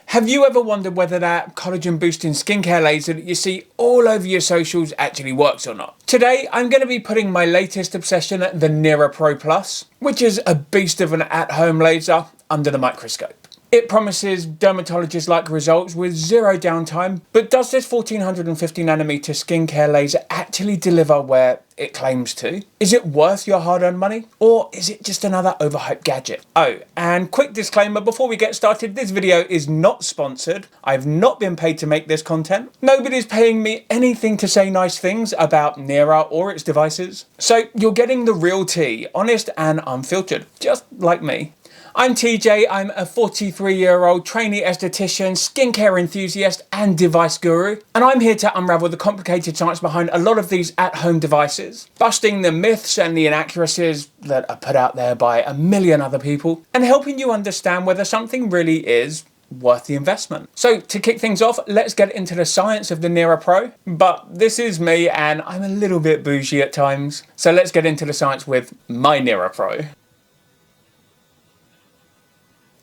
Have you ever wondered whether that collagen boosting skincare laser that you see all over your socials actually works or not? Today, I'm going to be putting my latest obsession, the Nira Pro Plus, which is a beast of an at-home laser, under the microscope. It promises dermatologist-like results with zero downtime, but does this 1450nm skincare laser actually deliver where it claims to? Is it worth your hard-earned money? Or is it just another overhyped gadget? Oh, and quick disclaimer before we get started, this video is not sponsored. I've not been paid to make this content. Nobody's paying me anything to say nice things about Nira or its devices. So you're getting the real tea, honest and unfiltered, just like me. I'm TJ, I'm a 43-year-old trainee esthetician, skincare enthusiast and device guru, and I'm here to unravel the complicated science behind a lot of these at-home devices, busting the myths and the inaccuracies that are put out there by a million other people, and helping you understand whether something really is worth the investment. So to kick things off, let's get into the science of the Nira Pro, but this is me and I'm a little bit bougie at times, so let's get into the science with my Nira Pro.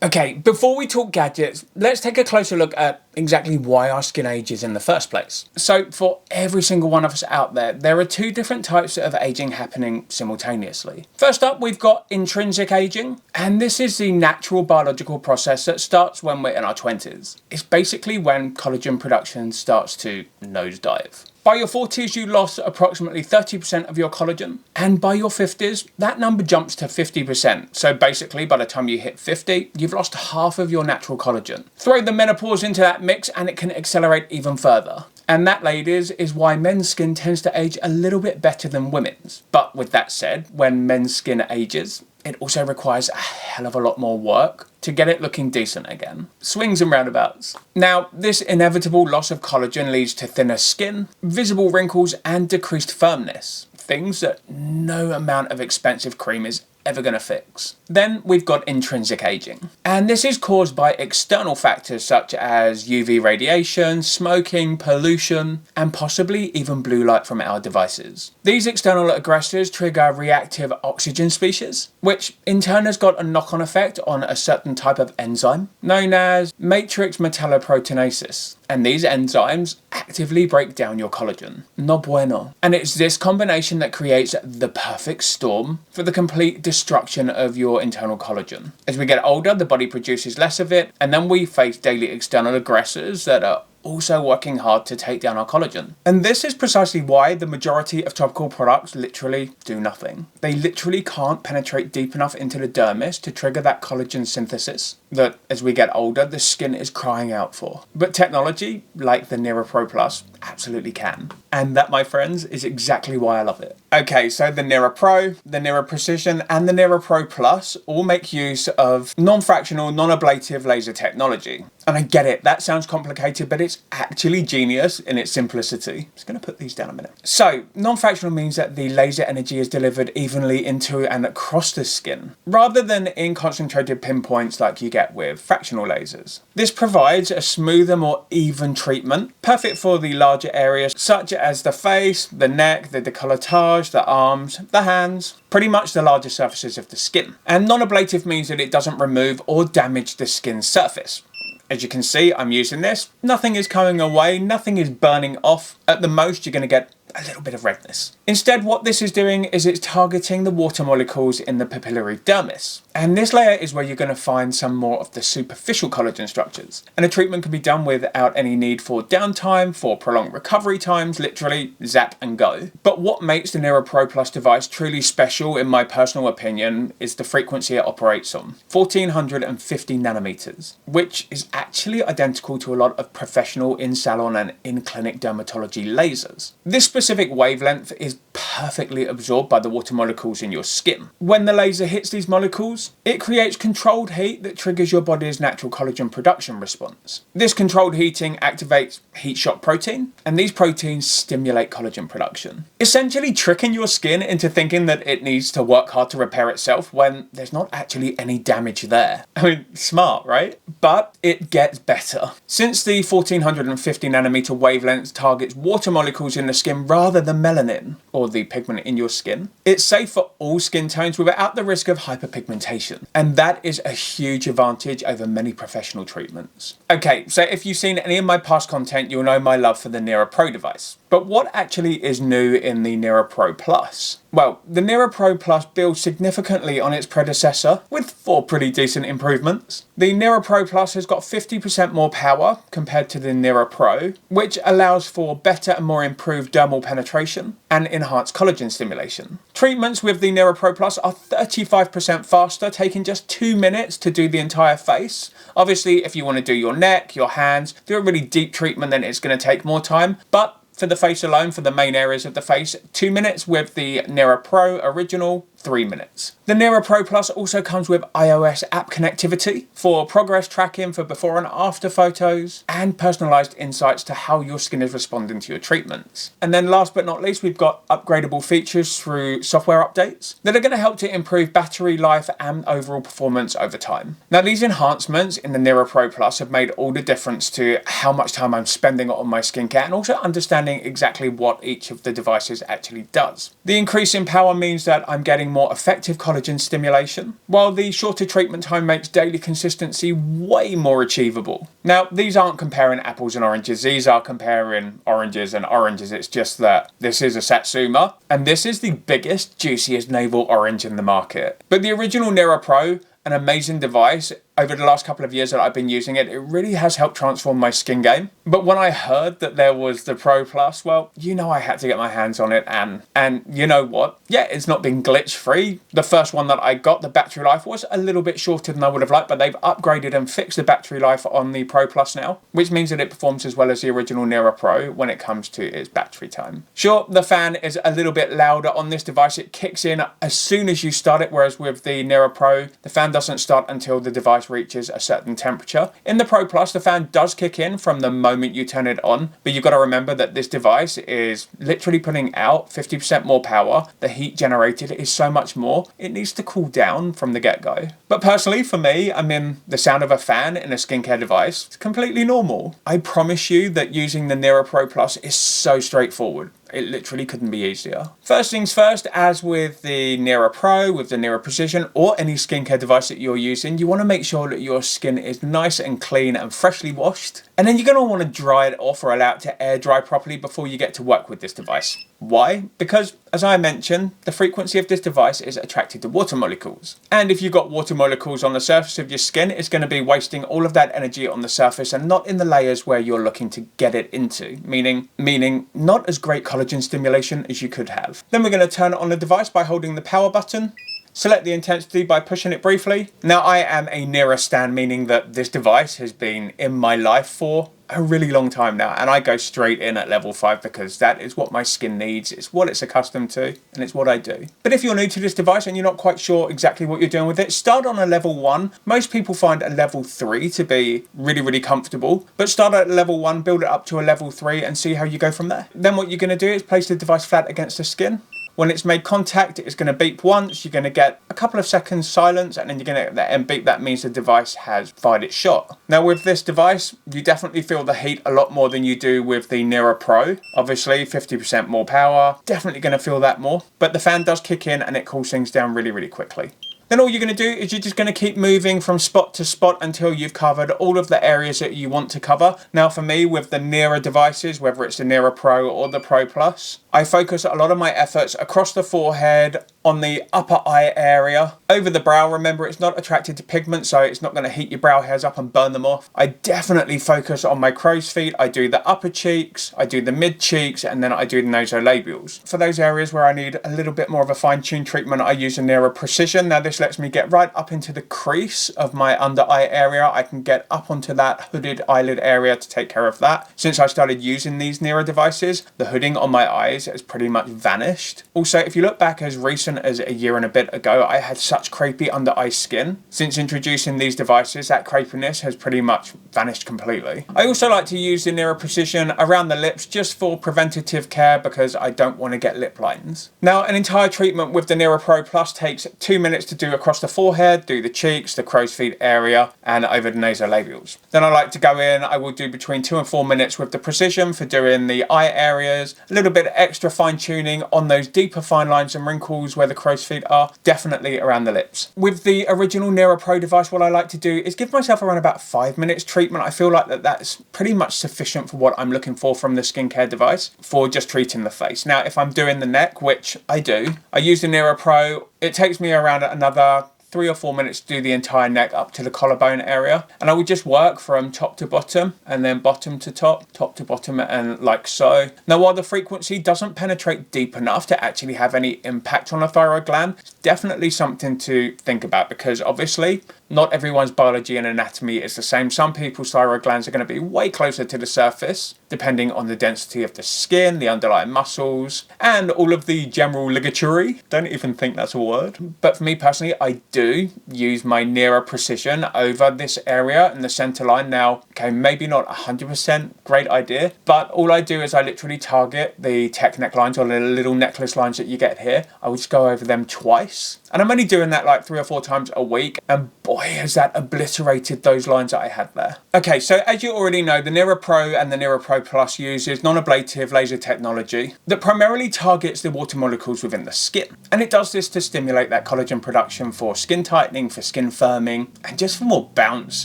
Okay, before we talk gadgets, let's take a closer look at exactly why our skin ages in the first place. So for every single one of us out there, there are two different types of aging happening simultaneously. First up, we've got intrinsic aging, and this is the natural biological process that starts when we're in our 20s. It's basically when collagen production starts to nosedive. By your 40s, you lost approximately 30% of your collagen, and by your 50s, that number jumps to 50%. So basically, by the time you hit 50, you've lost half of your natural collagen. Throw the menopause into that mix and it can accelerate even further. And that, ladies, is why men's skin tends to age a little bit better than women's. But with that said, when men's skin ages, it also requires a hell of a lot more work to get it looking decent again. Swings and roundabouts. Now, this inevitable loss of collagen leads to thinner skin, visible wrinkles, and decreased firmness. Things that no amount of expensive cream is ever going to fix. Then we've got intrinsic aging. And this is caused by external factors such as UV radiation, smoking, pollution, and possibly even blue light from our devices. These external aggressors trigger reactive oxygen species, which in turn has got a knock-on effect on a certain type of enzyme known as matrix metalloproteinases. And these enzymes actively break down your collagen. No bueno. And it's this combination that creates the perfect storm for the complete destruction of your internal collagen. As we get older, the body produces less of it, and then we face daily external aggressors that are also working hard to take down our collagen. And this is precisely why the majority of topical products literally do nothing. They literally can't penetrate deep enough into the dermis to trigger that collagen synthesis that, as we get older, the skin is crying out for. But technology, like the Nira Pro Plus, absolutely can. And that, my friends, is exactly why I love it. Okay, so the Nira Pro, the Nira Precision, and the Nira Pro Plus all make use of non-fractional, non-ablative laser technology. And I get it, that sounds complicated, but it's actually genius in its simplicity. I'm just going to put these down a minute. So, non-fractional means that the laser energy is delivered evenly into and across the skin, rather than in concentrated pinpoints like you get with fractional lasers. This provides a smoother, more even treatment, perfect for the larger areas such as the face, the neck, the décolletage, the arms, the hands, pretty much the larger surfaces of the skin. And non-ablative means that it doesn't remove or damage the skin's surface. As you can see, I'm using this. Nothing is coming away, nothing is burning off. At the most, you're going to get a little bit of redness. Instead, what this is doing is it's targeting the water molecules in the papillary dermis. And this layer is where you're going to find some more of the superficial collagen structures. And a treatment can be done without any need for downtime, for prolonged recovery times, literally zap and go. But what makes the Nira Pro Plus device truly special, in my personal opinion, is the frequency it operates on, 1450 nanometers, which is actually identical to a lot of professional in-salon and in-clinic dermatology lasers. This specific wavelength is perfectly absorbed by the water molecules in your skin. When the laser hits these molecules, it creates controlled heat that triggers your body's natural collagen production response. This controlled heating activates heat shock protein, and these proteins stimulate collagen production, essentially tricking your skin into thinking that it needs to work hard to repair itself when there's not actually any damage there. I mean, smart, right? But it gets better. Since the 1450 nanometer wavelength targets water molecules in the skin rather than melanin, or for the pigment in your skin. It's safe for all skin tones without the risk of hyperpigmentation. And that is a huge advantage over many professional treatments. Okay, so if you've seen any of my past content, you'll know my love for the Nira Pro device. But what actually is new in the Nira Pro Plus? Well, the Nira Pro Plus builds significantly on its predecessor with 4 pretty decent improvements. The Nira Pro Plus has got 50% more power compared to the Nira Pro, which allows for better and more improved dermal penetration and enhanced collagen stimulation. Treatments with the Nira Pro Plus are 35% faster, taking just 2 minutes to do the entire face. Obviously, if you want to do your neck, your hands, do a really deep treatment, then it's going to take more time. But for the face alone, for the main areas of the face, 2 minutes with the Nira Pro Original, 3 minutes. The Nira Pro Plus also comes with iOS app connectivity for progress tracking for before and after photos and personalized insights to how your skin is responding to your treatments. And then last but not least, we've got upgradable features through software updates that are going to help to improve battery life and overall performance over time. Now, these enhancements in the Nira Pro Plus have made all the difference to how much time I'm spending on my skincare and also understanding exactly what each of the devices actually does. The increase in power means that I'm getting more effective collagen stimulation, while the shorter treatment time makes daily consistency way more achievable. Now, these aren't comparing apples and oranges, these are comparing oranges and oranges. It's just that this is a Satsuma, and this is the biggest, juiciest navel orange in the market. But the original Nira Pro, an amazing device. Over the last couple of years that I've been using it, it really has helped transform my skin game. But when I heard that there was the Pro Plus, well, you know I had to get my hands on it, and you know what? Yeah, it's not been glitch free. The first one that I got, the battery life was a little bit shorter than I would have liked, but they've upgraded and fixed the battery life on the Pro Plus now, which means that it performs as well as the original Nira Pro when it comes to its battery time. Sure, the fan is a little bit louder on this device. It kicks in as soon as you start it, whereas with the Nira Pro, the fan doesn't start until the device reaches a certain temperature. In the Pro Plus, the fan does kick in from the moment you turn it on, but you've got to remember that this device is literally putting out 50% more power. The heat generated is so much more. It needs to cool down from the get-go. But personally, for me, I mean, the sound of a fan in a skincare device is completely normal. I promise you that using the Nira Pro Plus is so straightforward. It literally couldn't be easier. First things first, as with the Nira Pro, with the Nira Precision, or any skincare device that you're using, you want to make sure that your skin is nice and clean and freshly washed. And then you're going to want to dry it off or allow it to air dry properly before you get to work with this device. Why? Because, as I mentioned, the frequency of this device is attracted to water molecules. And if you've got water molecules on the surface of your skin, it's going to be wasting all of that energy on the surface and not in the layers where you're looking to get it into, meaning not as great collagen stimulation as you could have. Then we're going to turn on the device by holding the power button. Select the intensity by pushing it briefly. Now, I am a Nira stan, meaning that this device has been in my life for a really long time now, and I go straight in at level 5 because that is what my skin needs, it's what it's accustomed to, and it's what I do. But if you're new to this device and you're not quite sure exactly what you're doing with it, start on a level 1. Most people find a level 3 to be really comfortable, but start at level 1, build it up to a level 3 and see how you go from there. Then what you're going to do is place the device flat against the skin. When it's made contact, it's going to beep once, you're going to get a couple of seconds silence, and then you're going to get that end beep. That means the device has fired its shot. Now with this device, you definitely feel the heat a lot more than you do with the Nira Pro. Obviously, 50% more power, definitely going to feel that more. But the fan does kick in and it cools things down really quickly. Then all you're going to do is you're just going to keep moving from spot to spot until you've covered all of the areas that you want to cover. Now for me, with the Nira devices, whether it's the Nira Pro or the Pro Plus, I focus a lot of my efforts across the forehead, on the upper eye area, over the brow. Remember, it's not attracted to pigment, so it's not going to heat your brow hairs up and burn them off. I definitely focus on my crow's feet. I do the upper cheeks, I do the mid cheeks, and then I do the nasolabials. For those areas where I need a little bit more of a fine-tuned treatment, I use a Nira Precision. Now this lets me get right up into the crease of my under eye area. I can get up onto that hooded eyelid area to take care of that. Since I started using these Nira devices, the hooding on my eyes has pretty much vanished. Also, if you look back as recent as a year and a bit ago, I had such crepey under eye skin. Since introducing these devices, that crepiness has pretty much vanished completely. I also like to use the Nira Precision around the lips just for preventative care because I don't want to get lip lines. Now, an entire treatment with the Nira Pro Plus takes 2 minutes to do across the forehead, do the cheeks, the crow's feet area, and over the nasolabials. Then I like to go in, I will do between 2 and 4 minutes with the Precision for doing the eye areas, a little bit extra fine tuning on those deeper fine lines and wrinkles where the crow's feet are, definitely around the lips. With the original Nira Pro device, what I like to do is give myself around about 5 minutes treatment. I feel like that's pretty much sufficient for what I'm looking for from the skincare device for just treating the face. Now, if I'm doing the neck, which I do, I use the Nira Pro. It takes me around another 3 or 4 minutes to do the entire neck up to the collarbone area, and I would just work from top to bottom and then bottom to top to bottom, and like so. Now, while the frequency doesn't penetrate deep enough to actually have any impact on a thyroid gland, it's definitely something to think about, because obviously not everyone's biology and anatomy is the same. Some people's thyroid glands are going to be way closer to the surface, depending on the density of the skin, the underlying muscles, and all of the general ligature. Don't even think that's a word. But for me personally, I do use my Nira Precision over this area in the center line. Now, okay, maybe not 100% great idea, but all I do is I literally target the tech necklines, or the little necklace lines that you get here. I would just go over them twice. And I'm only doing that like 3 or 4 times a week, and boy, has that obliterated those lines that I had there. Okay, so as you already know, the Nira Pro and the Nira Pro Plus uses non-ablative laser technology that primarily targets the water molecules within the skin. And it does this to stimulate that collagen production for skin tightening, for skin firming, and just for more bounce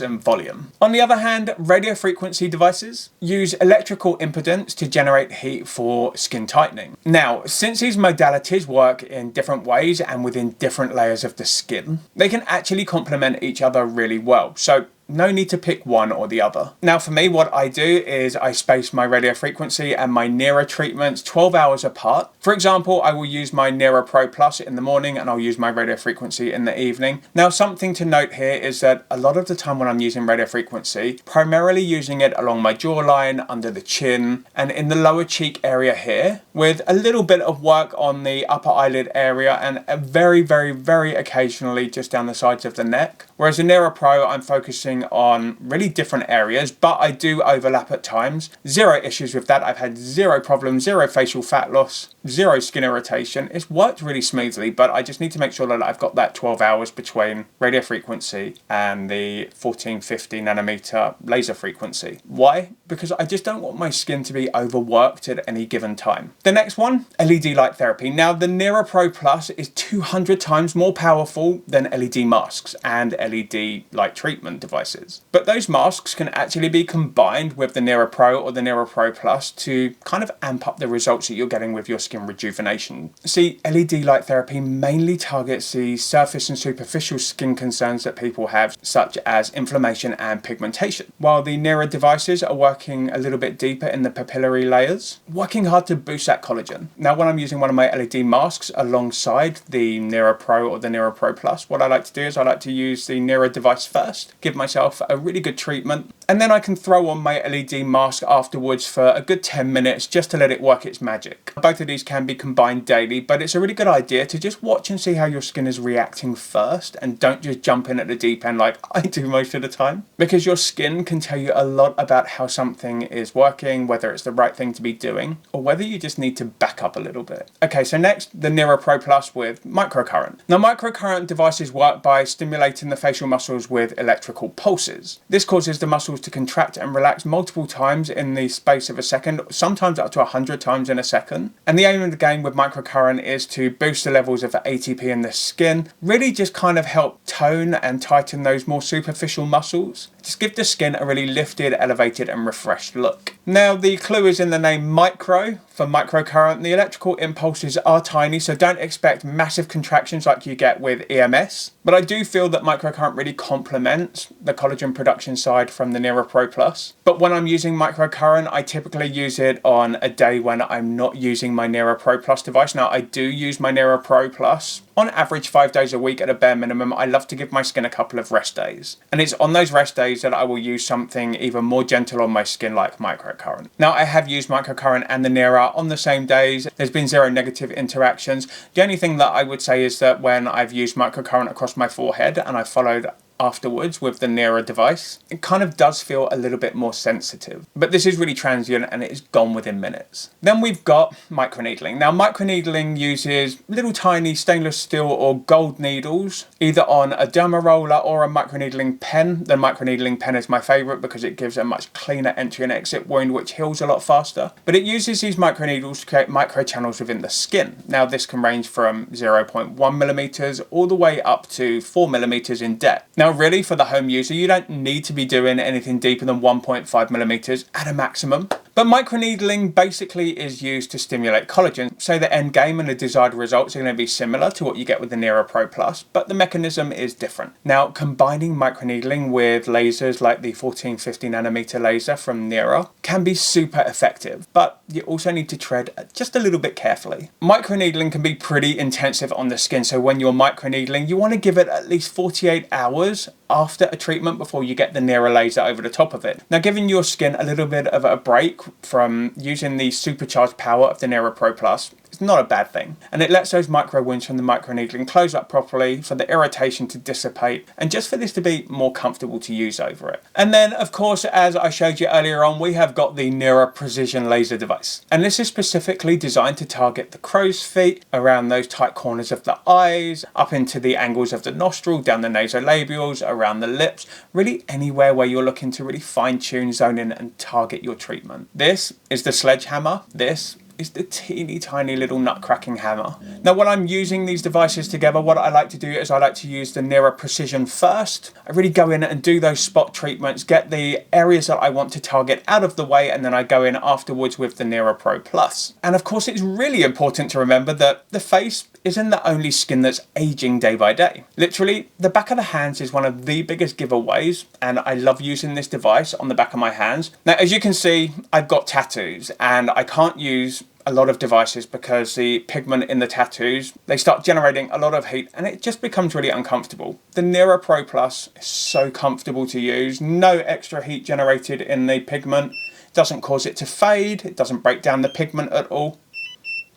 and volume. On the other hand, radio frequency devices use electrical impedance to generate heat for skin tightening. Now, since these modalities work in different ways and within different layers of the skin, they can actually complement each other really well. So no need to pick one or the other. Now, for me, what I do is I space my radio frequency and my Nira treatments 12 hours apart. For example, I will use my Nira Pro Plus in the morning and I'll use my radio frequency in the evening. Now, something to note here is that a lot of the time when I'm using radio frequency, primarily using it along my jawline, under the chin, and in the lower cheek area here, with a little bit of work on the upper eyelid area, and very, very, very occasionally just down the sides of the neck. Whereas in Nira Pro, I'm focusing on really different areas, but I do overlap at times. Zero issues with that. I've had zero problems, zero facial fat loss, zero skin irritation. It's worked really smoothly, but I just need to make sure that I've got that 12 hours between radio frequency and the 1450 nanometer laser frequency. Why? Because I just don't want my skin to be overworked at any given time. The next one, LED light therapy. Now, the Nira Pro Plus is 200 times more powerful than LED masks and LED light treatment devices. But those masks can actually be combined with the Nira Pro or the Nira Pro Plus to kind of amp up the results that you're getting with your skin rejuvenation. See, LED light therapy mainly targets the surface and superficial skin concerns that people have, such as inflammation and pigmentation, while the Nira devices are working a little bit deeper in the papillary layers, working hard to boost that collagen. Now, when I'm using one of my LED masks alongside the Nira Pro or the Nira Pro Plus, what I like to do is I like to use the Nira device first, give myself a really good treatment, and then I can throw on my LED mask afterwards for a good 10 minutes just to let it work its magic. Both of these can be combined daily, but it's a really good idea to just watch and see how your skin is reacting first, and don't just jump in at the deep end like I do most of the time, because your skin can tell you a lot about how something is working, whether it's the right thing to be doing, or whether you just need to back up a little bit. Okay, so next, the Nira Pro Plus with microcurrent. Now, microcurrent devices work by stimulating the facial muscles with electrical pulses. This causes the muscles to contract and relax multiple times in the space of a second, sometimes up to 100 times in a second. And the aim of the game with microcurrent is to boost the levels of ATP in the skin, really just kind of help tone and tighten those more superficial muscles. Just give the skin a really lifted, elevated and refreshed look. Now, the clue is in the name micro for microcurrent. The electrical impulses are tiny, so don't expect massive contractions like you get with EMS. But I do feel that microcurrent really complements the collagen production side from the Nira Pro Plus. But when I'm using microcurrent, I typically use it on a day when I'm not using my Nira Pro Plus device. Now, I do use my Nira Pro Plus on average 5 days a week at a bare minimum. I love to give my skin a couple of rest days. And it's on those rest days that I will use something even more gentle on my skin like microcurrent. Now, I have used microcurrent and the Nira on the same days. There's been zero negative interactions. The only thing that I would say is that when I've used microcurrent across my forehead and I followed afterwards with the Nira device, it kind of does feel a little bit more sensitive. But this is really transient and it is gone within minutes. Then we've got microneedling. Now microneedling uses little tiny stainless steel or gold needles, either on a derma roller or a microneedling pen. The microneedling pen is my favorite because it gives a much cleaner entry and exit wound, which heals a lot faster. But it uses these microneedles to create microchannels within the skin. Now this can range from 0.1 millimeters all the way up to 4 millimeters in depth. Now really, for the home user, you don't need to be doing anything deeper than 1.5 millimeters at a maximum. But microneedling basically is used to stimulate collagen. So the end game and the desired results are going to be similar to what you get with the Nira Pro Plus, but the mechanism is different. Now, combining microneedling with lasers like the 1450 nanometer laser from Nira can be super effective, but you also need to tread just a little bit carefully. Microneedling can be pretty intensive on the skin, so when you're microneedling, you want to give it at least 48 hours after a treatment before you get the Nira laser over the top of it. Now, giving your skin a little bit of a break from using the supercharged power of the Nira Pro Plus, it's not a bad thing. And it lets those micro wounds from the microneedling close up properly, for the irritation to dissipate, and just for this to be more comfortable to use over it. And then, of course, as I showed you earlier on, we have got the Nira Precision Laser device. And this is specifically designed to target the crow's feet, around those tight corners of the eyes, up into the angles of the nostril, down the nasolabials, around the lips, really anywhere where you're looking to really fine tune, zone in and target your treatment. This is the sledgehammer. This is the teeny tiny little nut cracking hammer. Now when I'm using these devices together, what I like to do is I like to use the Nira Precision first. I really go in and do those spot treatments, get the areas that I want to target out of the way, and then I go in afterwards with the Nira Pro Plus. And of course it's really important to remember that the face isn't the only skin that's aging day by day. Literally, the back of the hands is one of the biggest giveaways, and I love using this device on the back of my hands. Now, as you can see, I've got tattoos, and I can't use a lot of devices because the pigment in the tattoos, they start generating a lot of heat and it just becomes really uncomfortable. The Nira Pro Plus is so comfortable to use, no extra heat generated in the pigment, it doesn't cause it to fade, it doesn't break down the pigment at all,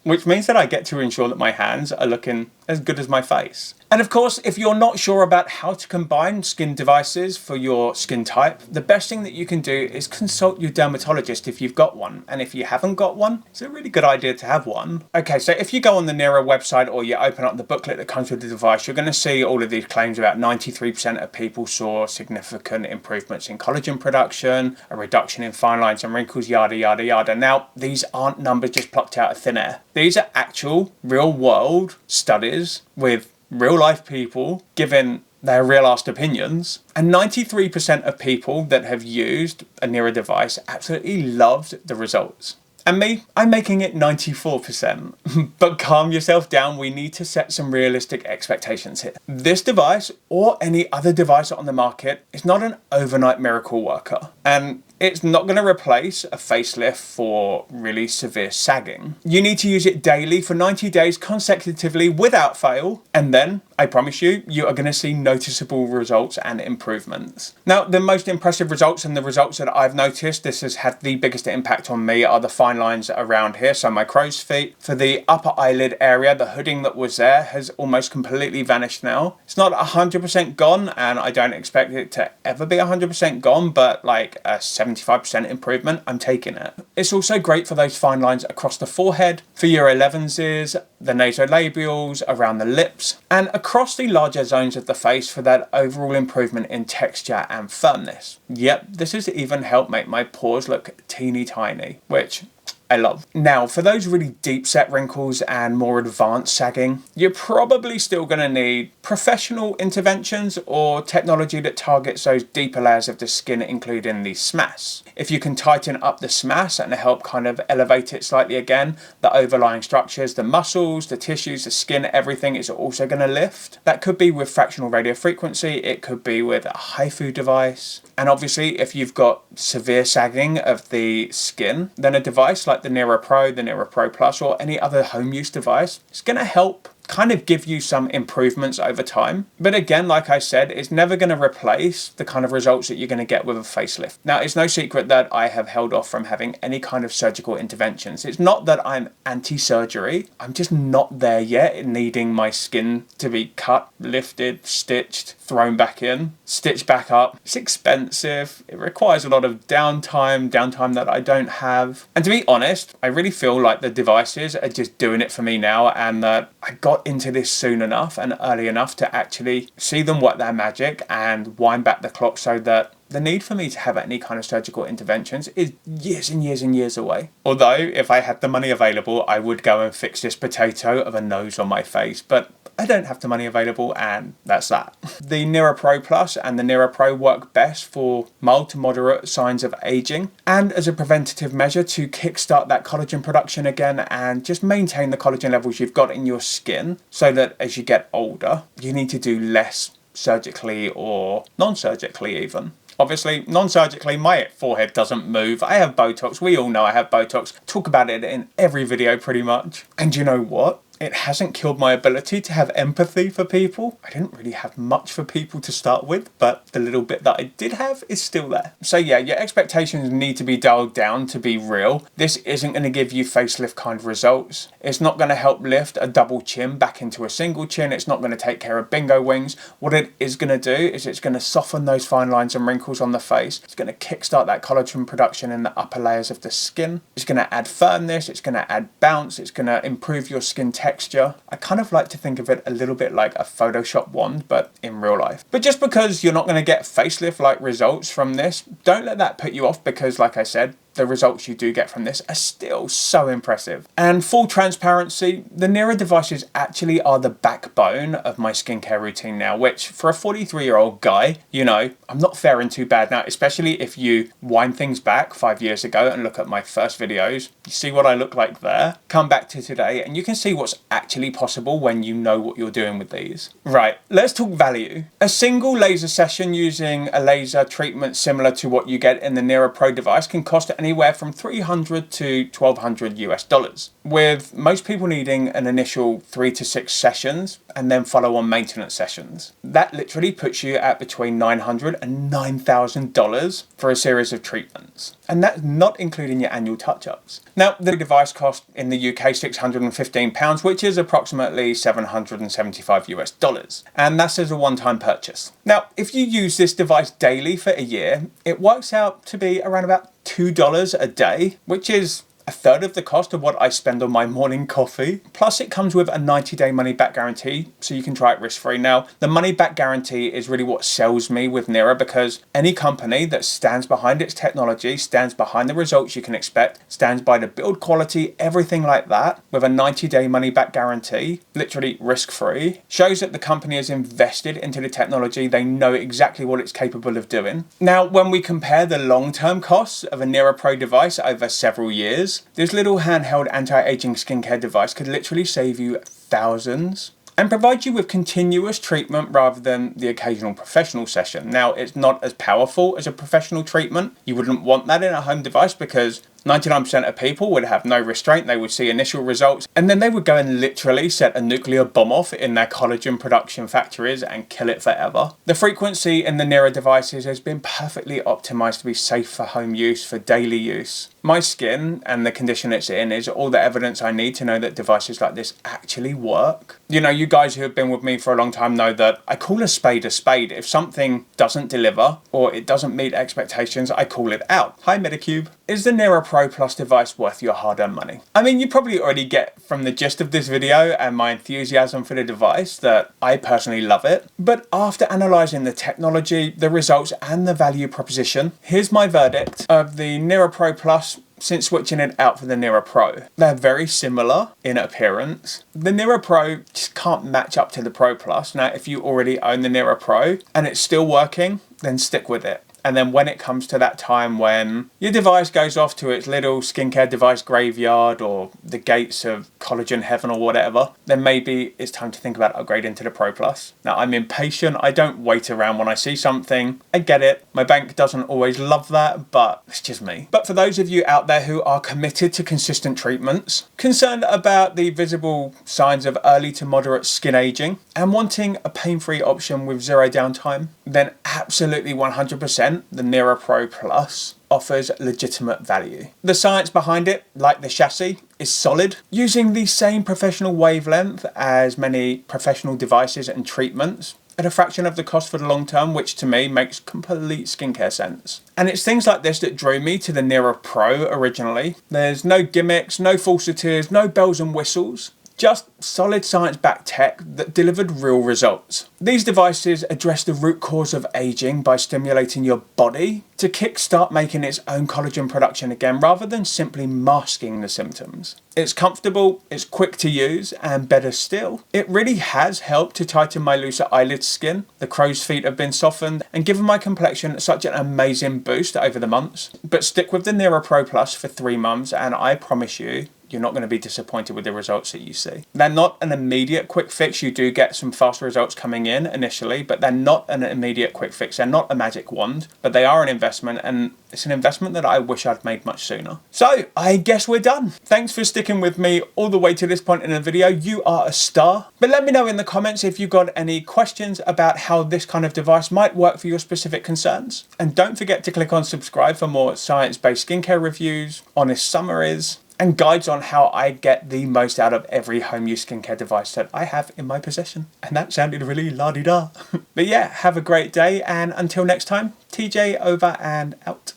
which means that I get to ensure that my hands are looking as good as my face. And of course, if you're not sure about how to combine skin devices for your skin type, the best thing that you can do is consult your dermatologist if you've got one. And if you haven't got one, it's a really good idea to have one. Okay, so if you go on the Nira website or you open up the booklet that comes with the device, you're going to see all of these claims about 93% of people saw significant improvements in collagen production, a reduction in fine lines and wrinkles, yada, yada, yada. Now, these aren't numbers just plucked out of thin air. These are actual real world studies with real life people giving their real ass opinions, and 93% of people that have used a Nira device absolutely loved the results. And me, I'm making it 94%. But calm yourself down, we need to set some realistic expectations here. This device, or any other device on the market, is not an overnight miracle worker. And it's not going to replace a facelift for really severe sagging. You need to use it daily for 90 days consecutively without fail, and then, I promise you, you are going to see noticeable results and improvements. Now, the most impressive results and the results that I've noticed, this has had the biggest impact on me, are the fine lines around here, so my crow's feet. For the upper eyelid area, the hooding that was there has almost completely vanished now. It's not 100% gone, and I don't expect it to ever be 100% gone, but like a 75% improvement, I'm taking it. It's also great for those fine lines across the forehead, for your 11s, the nasolabials, around the lips, and across the larger zones of the face for that overall improvement in texture and firmness. Yep, this has even helped make my pores look teeny tiny, which I love. Now, for those really deep set wrinkles and more advanced sagging, you're probably still going to need professional interventions or technology that targets those deeper layers of the skin, including the SMAS. If you can tighten up the SMAS and help kind of elevate it slightly again, the overlying structures, the muscles, the tissues, the skin, everything is also going to lift. That could be with fractional radiofrequency, it could be with a HIFU device. And obviously, if you've got severe sagging of the skin, then a device like the Nira Pro, the Nira Pro Plus, or any other home use device is going to help kind of give you some improvements over time. But again, like I said, it's never going to replace the kind of results that you're going to get with a facelift. Now, it's no secret that I have held off from having any kind of surgical interventions. It's not that I'm anti-surgery. I'm just not there yet in needing my skin to be cut, lifted, stitched, thrown back in, stitched back up. It's expensive. It requires a lot of downtime that I don't have. And to be honest, I really feel like the devices are just doing it for me now, and that I got into this soon enough and early enough to actually see them work their magic and wind back the clock, so that the need for me to have any kind of surgical interventions is years and years and years away. Although, if I had the money available, I would go and fix this potato of a nose on my face, but I don't have the money available, and that's that. The Nira Pro Plus and the Nira Pro work best for mild to moderate signs of aging, and as a preventative measure to kickstart that collagen production again and just maintain the collagen levels you've got in your skin, so that as you get older, you need to do less surgically or non-surgically even. Obviously, non-surgically, my forehead doesn't move. I have Botox. We all know I have Botox. Talk about it in every video pretty much. And you know what? It hasn't killed my ability to have empathy for people. I didn't really have much for people to start with, but the little bit that I did have is still there. So yeah, your expectations need to be dialed down to be real. This isn't going to give you facelift kind of results. It's not going to help lift a double chin back into a single chin. It's not going to take care of bingo wings. What it is going to do is it's going to soften those fine lines and wrinkles on the face. It's going to kickstart that collagen production in the upper layers of the skin. It's going to add firmness. It's going to add bounce. It's going to improve your skin texture. I kind of like to think of it a little bit like a Photoshop wand, but in real life. But just because you're not going to get facelift-like results from this, don't let that put you off, because like I said, the results you do get from this are still so impressive. And full transparency, the Nira devices actually are the backbone of my skincare routine now, which for a 43-year-old guy, you know, I'm not faring too bad now, especially if you wind things back 5 years ago and look at my first videos. You see what I look like there? Come back to today and you can see what's actually possible when you know what you're doing with these. Right, let's talk value. A single laser session using a laser treatment similar to what you get in the Nira Pro device can cost anywhere from $300 to $1,200 US, with most people needing an initial 3 to 6 sessions and then follow on maintenance sessions. That literally puts you at between $900 and $9,000 for a series of treatments. And that's not including your annual touch-ups. Now, the device cost in the UK £615, which is approximately $775 US. And that's as a one-time purchase. Now, if you use this device daily for a year, it works out to be around about $2 a day, which is a third of the cost of what I spend on my morning coffee. Plus it comes with a 90-day money back guarantee, so you can try it risk-free. Now, the money back guarantee is really what sells me with Nira, because any company that stands behind its technology, stands behind the results you can expect, stands by the build quality, everything like that, with a 90-day money back guarantee, literally risk-free, shows that the company has invested into the technology. They know exactly what it's capable of doing. Now, when we compare the long-term costs of a Nira Pro device over several years, this little handheld anti-aging skincare device could literally save you thousands and provide you with continuous treatment rather than the occasional professional session. Now, it's not as powerful as a professional treatment. You wouldn't want that in a home device, because 99% of people would have no restraint. They would see initial results and then they would go and literally set a nuclear bomb off in their collagen production factories and kill it forever. The frequency in the Nira devices has been perfectly optimized to be safe for home use, for daily use. My skin and the condition it's in is all the evidence I need to know that devices like this actually work. You know, you guys who have been with me for a long time know that I call a spade a spade. If something doesn't deliver or it doesn't meet expectations, I call it out. Hi Medicube. Is the Nira Pro Plus device worth your hard-earned money? I mean, you probably already get from the gist of this video and my enthusiasm for the device that I personally love it. But after analysing the technology, the results and the value proposition, here's my verdict of the Nira Pro Plus since switching it out for the Nira Pro. They're very similar in appearance. The Nira Pro just can't match up to the Pro Plus. Now, if you already own the Nira Pro and it's still working, then stick with it. And then when it comes to that time when your device goes off to its little skincare device graveyard or the gates of collagen heaven or whatever, then maybe it's time to think about upgrading to the Pro Plus. Now, I'm impatient. I don't wait around when I see something. I get it. My bank doesn't always love that, but it's just me. But for those of you out there who are committed to consistent treatments, concerned about the visible signs of early to moderate skin aging, and wanting a pain-free option with zero downtime, then absolutely 100% the Nira Pro Plus offers legitimate value. The science behind it, like the chassis, is solid, using the same professional wavelength as many professional devices and treatments at a fraction of the cost for the long term, which to me makes complete skincare sense. And it's things like this that drew me to the Nira Pro originally. There's no gimmicks, no falsities, no bells and whistles. Just solid science-backed tech that delivered real results. These devices address the root cause of aging by stimulating your body to kickstart making its own collagen production again, rather than simply masking the symptoms. It's comfortable, it's quick to use, and better still, it really has helped to tighten my looser eyelid skin. The crow's feet have been softened and given my complexion such an amazing boost over the months. But stick with the Nira Pro Plus for 3 months and I promise you, you're not going to be disappointed with the results that you see. They're not an immediate quick fix. You do get some fast results coming in initially, but they're not an immediate quick fix. They're not a magic wand, but they are an investment, and it's an investment that I wish I'd made much sooner. So I guess we're done. Thanks for sticking with me all the way to this point in the video. You are a star. But let me know in the comments if you've got any questions about how this kind of device might work for your specific concerns. And don't forget to click on subscribe for more science-based skincare reviews, honest summaries, and guides on how I get the most out of every home use skincare device that I have in my possession. And that sounded really la-di-da. But yeah, have a great day, and until next time, TJ over and out.